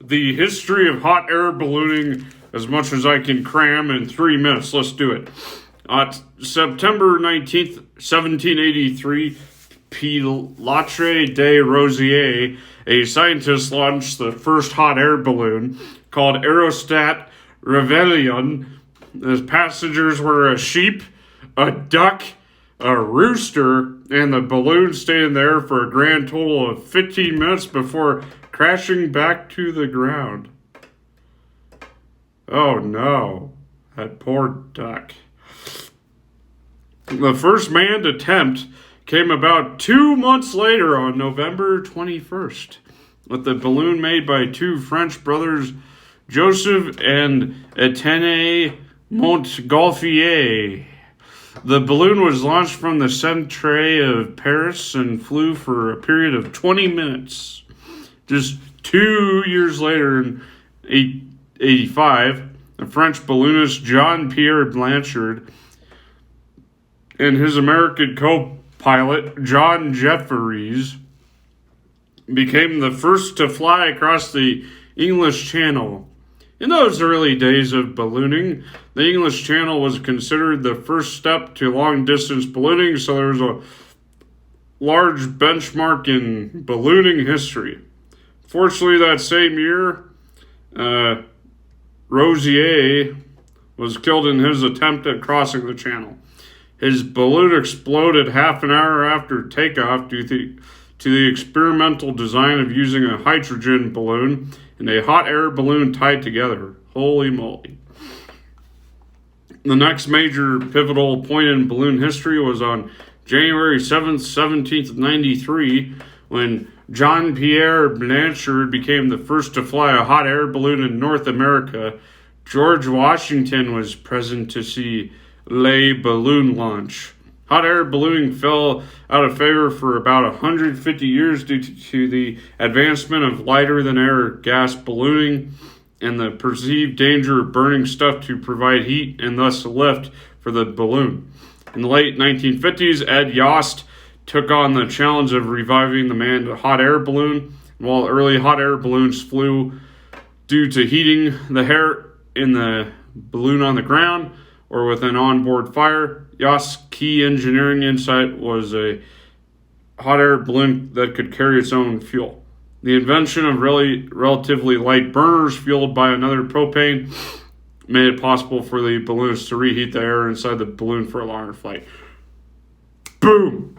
the history of hot air ballooning as much as I can cram in 3 minutes. Let's do it. On September 19th, 1783, Pilatre de Rosier, a scientist, launched the first hot air balloon called Aerostat Rebellion. The passengers were a sheep, a duck, a rooster, and the balloon stayed in there for a grand total of 15 minutes before crashing back to the ground. Oh no, that poor duck. The first manned attempt came about 2 months later on November 21st, with the balloon made by two French brothers, Joseph and Etienne Montgolfier. The balloon was launched from the Centre of Paris and flew for a period of 20 minutes. Just 2 years later, in 1885, the French balloonist Jean-Pierre Blanchard and his American co-pilot John Jefferies became the first to fly across the English Channel. In those early days of ballooning, the English Channel was considered the first step to long-distance ballooning, so there was a large benchmark in ballooning history. Fortunately, that same year, Rosier was killed in his attempt at crossing the channel. His balloon exploded half an hour after takeoff due to the experimental design of using a hydrogen balloon and a hot air balloon tied together. Holy moly. The next major pivotal point in balloon history was on January 7th, 1793, when Jean-Pierre Blanchard became the first to fly a hot air balloon in North America. George Washington was present to see Le balloon launch. Hot air ballooning fell out of favor for about 150 years due to the advancement of lighter-than-air gas ballooning and the perceived danger of burning stuff to provide heat and thus lift for the balloon. In the late 1950s, Ed Yost took on the challenge of reviving the manned hot air balloon. While early hot air balloons flew due to heating the air in the balloon on the ground or with an onboard fire, Yost's key engineering insight was a hot air balloon that could carry its own fuel. The invention of relatively light burners fueled by another propane made it possible for the balloonists to reheat the air inside the balloon for a longer flight. Boom!